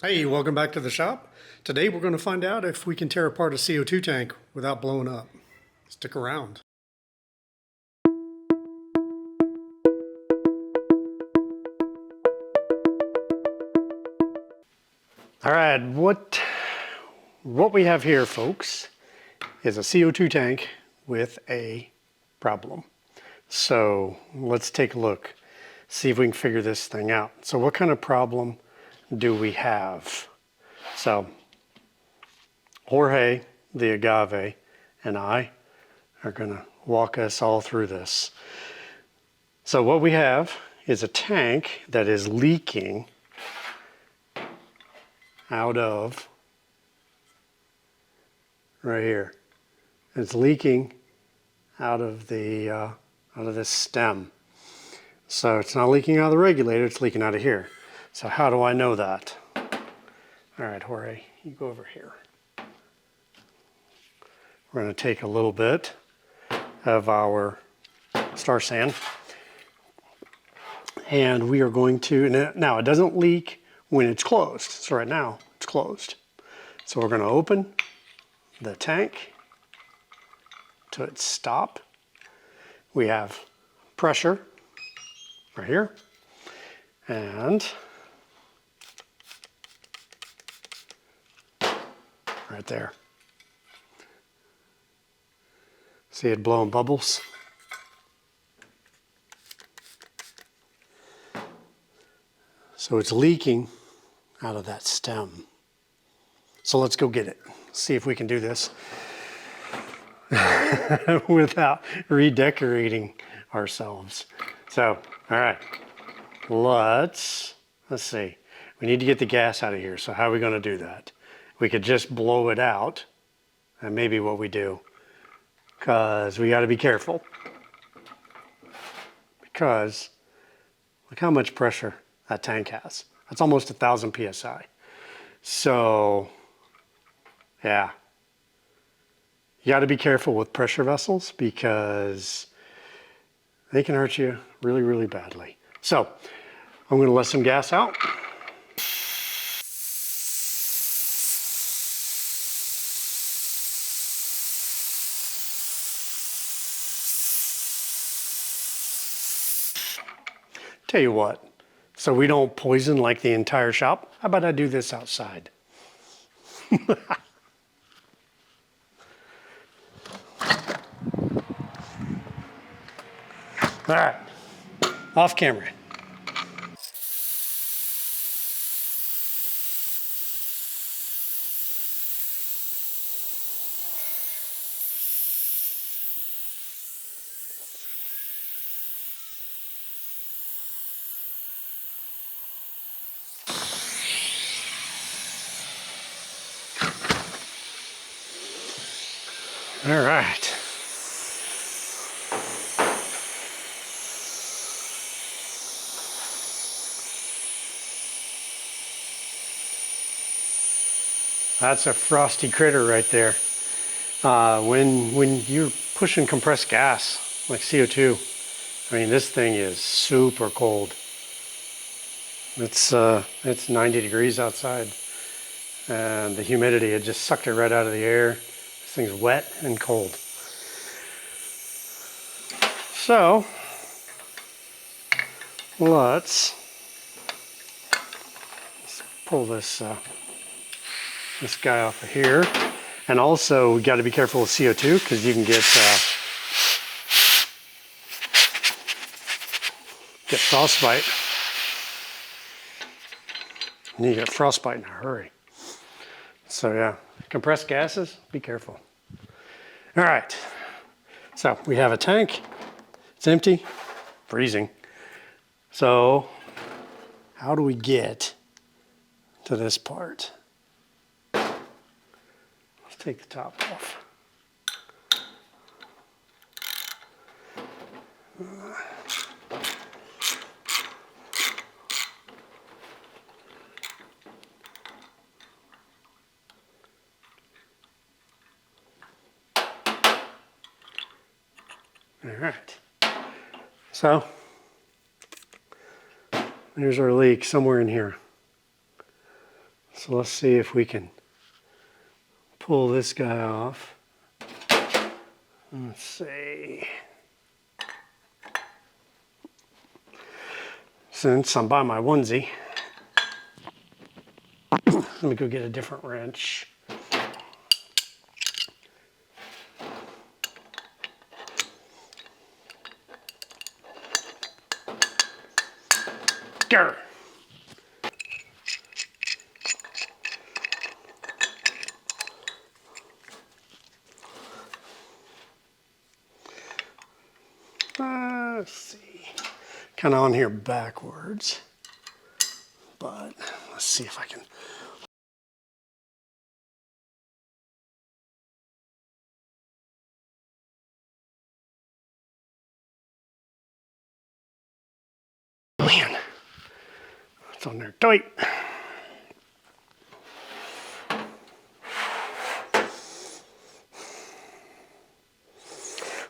Hey, welcome back to the shop. Today we're going to find out if we can tear apart a CO2 tank without blowing up. Stick around. All right, what we have here, folks, is a CO2 tank with a problem. So let's take a look, see if we can figure this thing out. So what kind of problem do we have? So Jorge, the agave, and I are going to walk us all through this. So what we have is a tank that is leaking out of right here. It's leaking out of the out of this stem. So it's not leaking out of the regulator, it's leaking out of here. So how do I know that? All right, Jorge, you go over here. We're going to take a little bit of our Star Sand, and we are going to, now it doesn't leak when it's closed. So right now it's closed. So we're going to open the tank to its stop. We have pressure right here, and right there. See it blowing bubbles? So it's leaking out of that stem. So let's go get it. See if we can do this without redecorating ourselves. So, all right, let's see. We need to get the gas out of here. So how are we going to do that? We could just blow it out, and maybe what we do, because we got to be careful. Because look how much pressure that tank has. That's almost 1,000 psi. So, yeah. You got to be careful with pressure vessels because they can hurt you really, really badly. So, I'm going to let some gas out. Tell you what, so we don't poison like the entire shop, how about I do this outside? All right, off camera. All right. That's a frosty critter right there. When you're pushing compressed gas like CO2, I mean, this thing is super cold. It's 90 degrees outside, and the humidity, it just sucked it right out of the air. This thing's wet and cold. So let's pull this this guy off of here. And also, we got to be careful with CO2 because you can get frostbite. And you get frostbite in a hurry. So yeah, compressed gases, be careful. All right, so we have a tank. It's empty, freezing. So how do we get to this part? Let's take the top off. All right, so there's our leak somewhere in here. So let's see if we can pull this guy off. Let's see. Since I'm by my onesie, let me go get a different wrench. Grr. Let's see. Kind of on here backwards, but let's see if I can. Man, it's on there tight.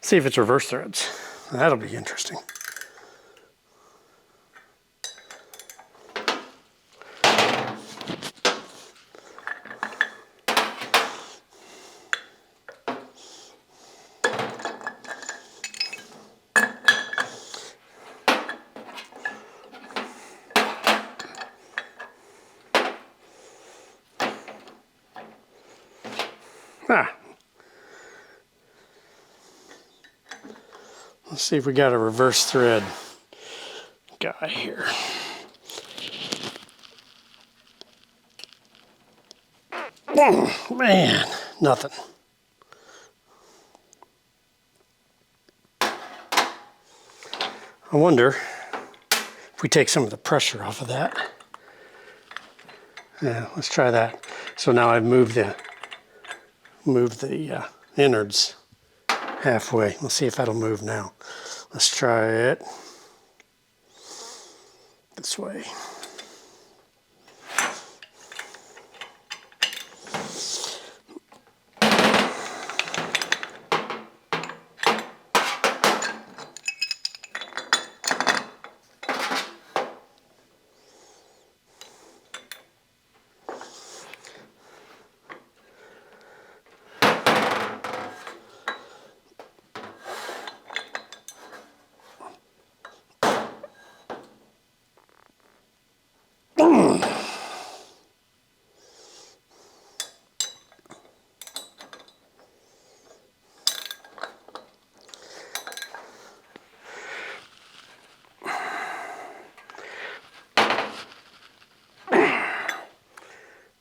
See if it's reverse threads. That'll be interesting. Let's see if we got a reverse thread guy here. Oh, man, nothing. I wonder if we take some of the pressure off of that. Yeah, let's try that. So now I've moved the innards halfway. Let's see if that'll move now. Let's try it this way.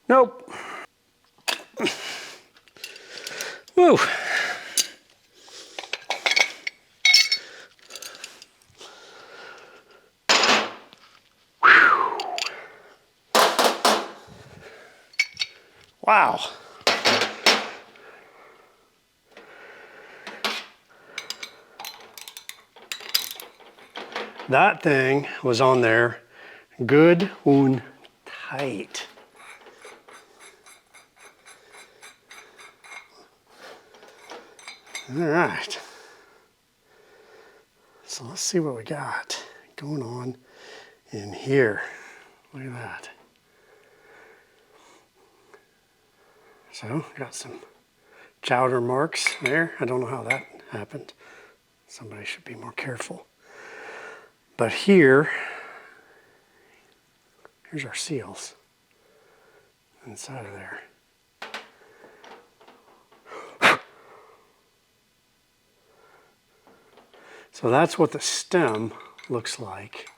Nope. Woo. Wow. That thing was on there good and tight. All right. So let's see what we got going on in here. Look at that. So got some chowder marks there. I don't know how that happened. Somebody should be more careful. But here's our seals inside of there. So that's what the stem looks like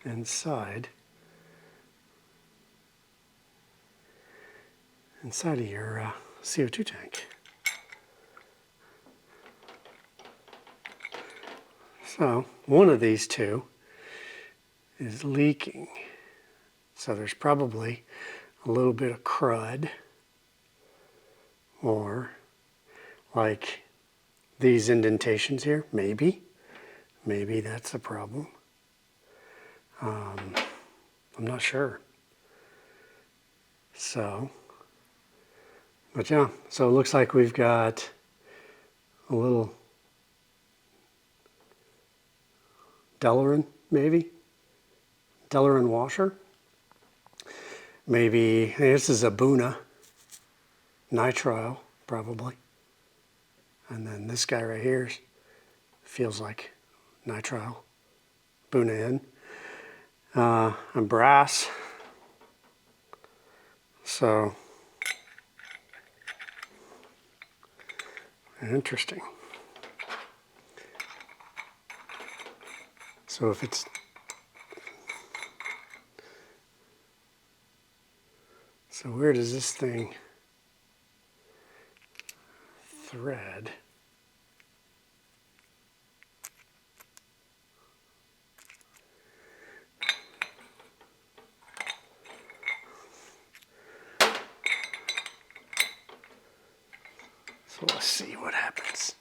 inside of your CO2 tank. So one of these two is leaking. So there's probably a little bit of crud, or like these indentations here, maybe that's a problem. I'm not sure. So, but yeah, so it looks like we've got a little Delrin, maybe Delrin washer. Maybe, this is a Buna nitrile, probably. And then this guy right here feels like nitrile, Buna in. And brass. So, interesting. So if it's, so where does this thing thread? So let's see what happens.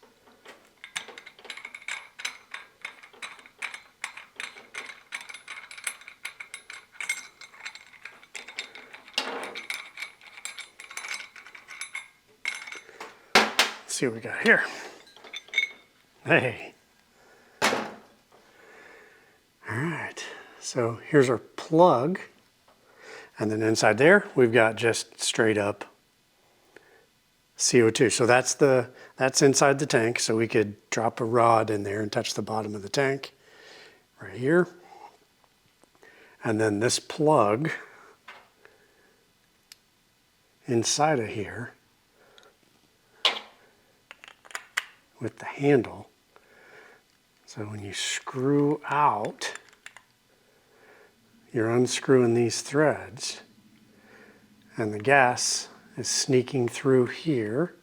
Let's see what we got here. Hey. All right. So here's our plug. And then inside there, we've got just straight up CO2. So that's inside the tank. So we could drop a rod in there and touch the bottom of the tank right here. And then this plug inside of here with the handle. So when you screw out, you're unscrewing these threads and the gas is sneaking through here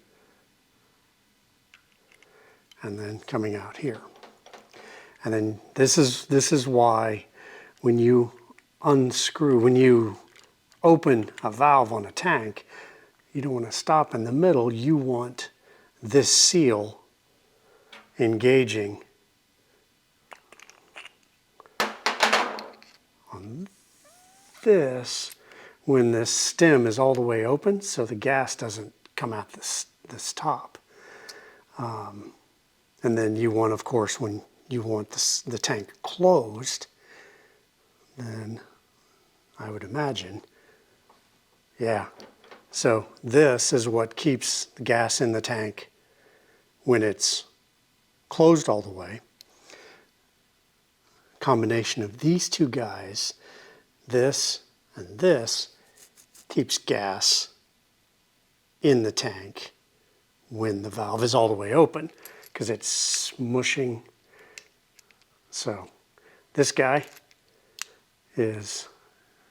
and then coming out here. And then this is why when you unscrew, when you open a valve on a tank, you don't want to stop in the middle. You want this seal engaging on this when this stem is all the way open, so the gas doesn't come out this top. And then you want, of course, when you want the tank closed, then I would imagine, yeah. So this is what keeps the gas in the tank when it's closed all the way. Combination of these two guys, this and this, keeps gas in the tank when the valve is all the way open because it's smushing. So this guy is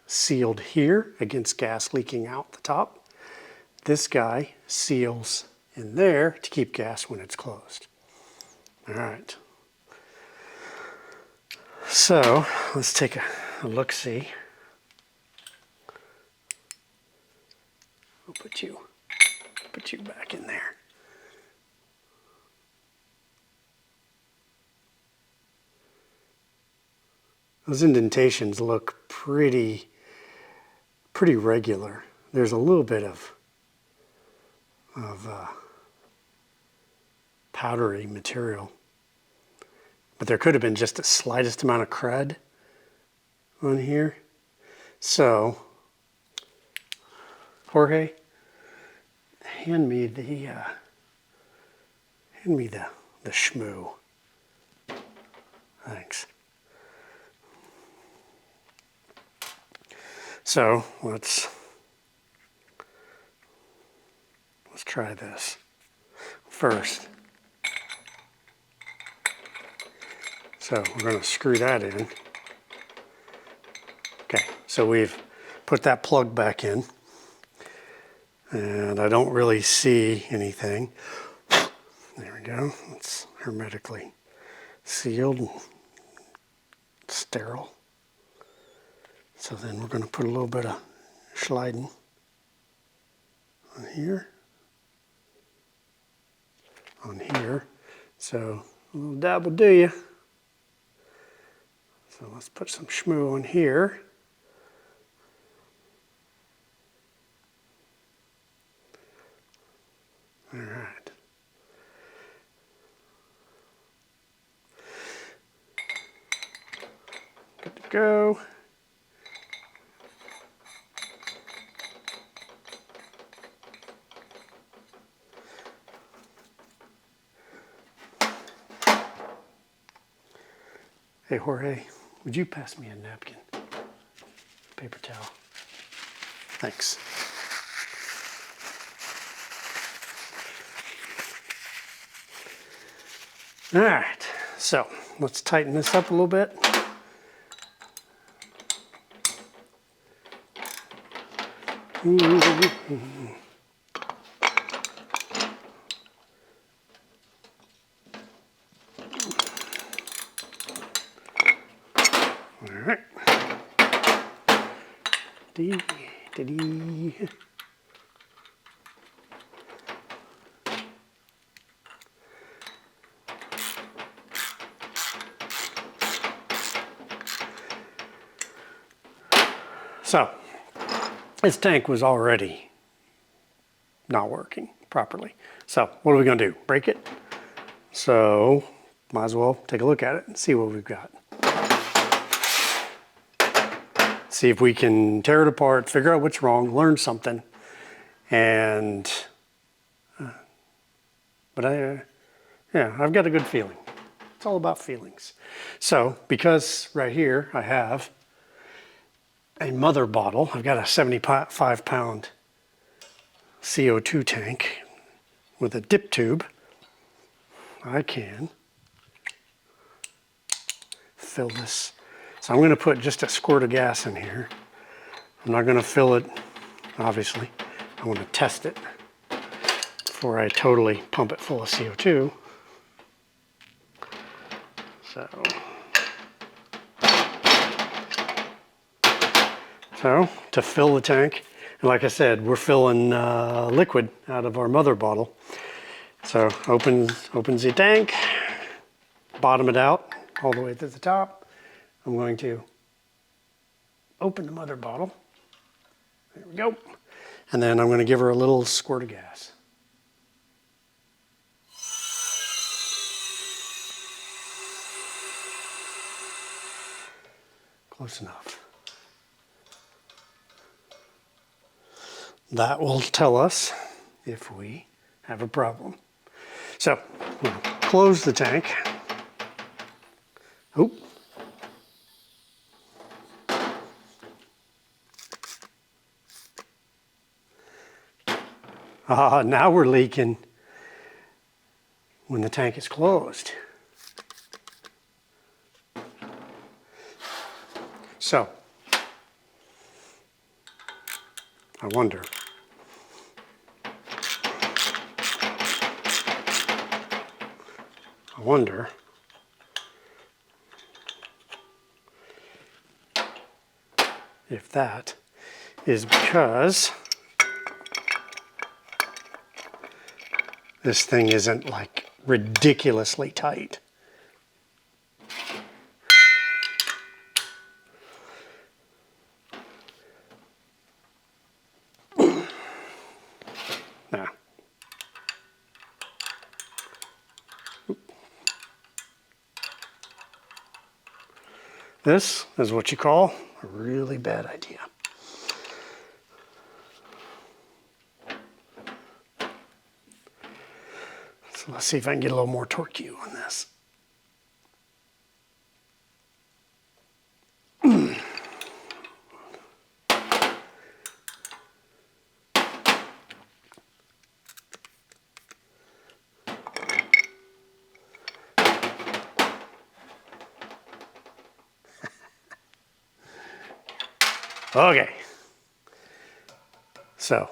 sealed here against gas leaking out the top. This guy seals in there to keep gas when it's closed. All right. So let's take a look-see. I'll put you back in there. Those indentations look pretty regular. There's a little bit of powdery material. But there could have been just the slightest amount of crud on here. So, Jorge, hand me the shmoo. Thanks. So let's try this first. So we're going to screw that in. Okay, so we've put that plug back in. And I don't really see anything. There we go. It's hermetically sealed and sterile. So then we're going to put a little bit of sliding on here. So a little dab will do you. So let's put some shmoo on here. All right. Good to go. Hey, Jorge, would you pass me a napkin? Paper towel. Thanks. All right, so let's tighten this up a little bit. All right. So, this tank was already not working properly. So, what are we going to do? Break it? So, might as well take a look at it and see what we've got. See if we can tear it apart, figure out what's wrong, learn something, and yeah, I've got a good feeling. It's all about feelings. So, because right here I have a mother bottle, I've got a 75-pound CO2 tank with a dip tube, I can fill this. So I'm going to put just a squirt of gas in here. I'm not going to fill it, obviously. I want to test it before I totally pump it full of CO2. So to fill the tank, and like I said, we're filling liquid out of our mother bottle. So opens the tank, bottom it out all the way to the top. I'm going to open the mother bottle. There we go. And then I'm going to give her a little squirt of gas. Close enough. That will tell us if we have a problem. So, we'll close the tank. Oop. Now we're leaking when the tank is closed. So, I wonder. If that is because this thing isn't like ridiculously tight. Now, this is what you call a really bad idea. So let's see if I can get a little more torque on this. Okay, so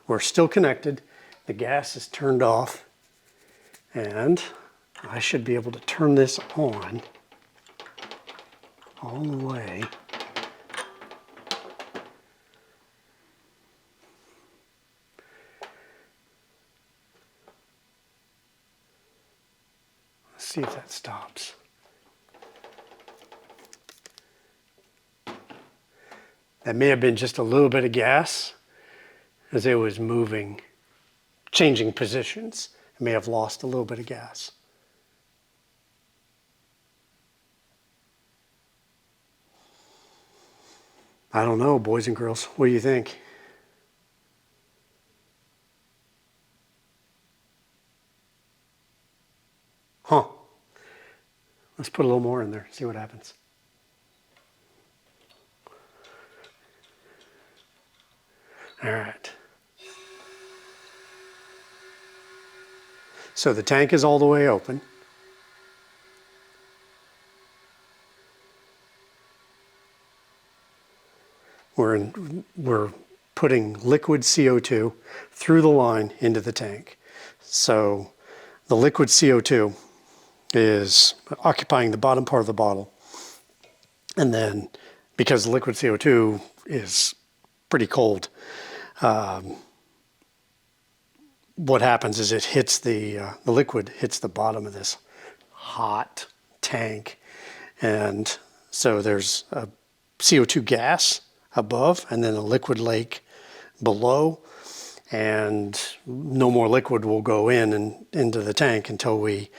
we're still connected. The gas is turned off, and I should be able to turn this on all the way. Let's see if that stops. That may have been just a little bit of gas as it was moving, changing positions. It may have lost a little bit of gas. I don't know, boys and girls. What do you think? Huh. Let's put a little more in there, see what happens. All right. So the tank is all the way open. We're putting liquid CO2 through the line into the tank. So the liquid CO2 is occupying the bottom part of the bottle. And then because the liquid CO2 is pretty cold, what happens is it hits the liquid hits the bottom of this hot tank. And so there's a CO2 gas above and then a liquid lake below, and no more liquid will go in and into the tank until we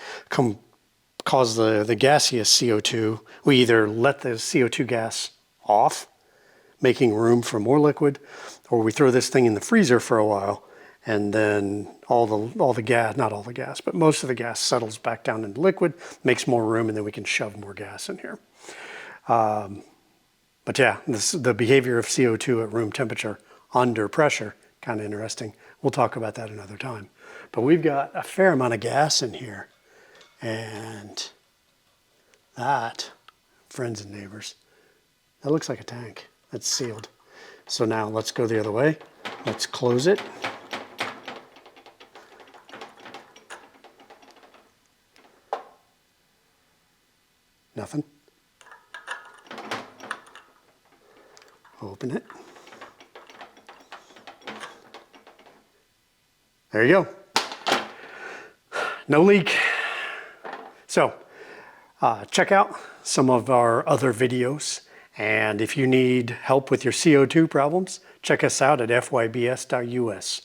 cause the gaseous CO2. We either let the CO2 gas off, making room for more liquid, or we throw this thing in the freezer for a while, and then all the gas, not all the gas, but most of the gas settles back down into liquid, makes more room, and then we can shove more gas in here. But yeah, the behavior of CO2 at room temperature under pressure, kind of interesting. We'll talk about that another time. But we've got a fair amount of gas in here. And that, friends and neighbors, that looks like a tank. That's sealed. So now let's go the other way. Let's close it. Nothing. Open it. There you go. No leak. So check out some of our other videos. And if you need help with your CO2 problems, check us out at fybs.us.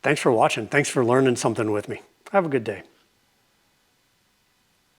Thanks for watching. Thanks for learning something with me. Have a good day.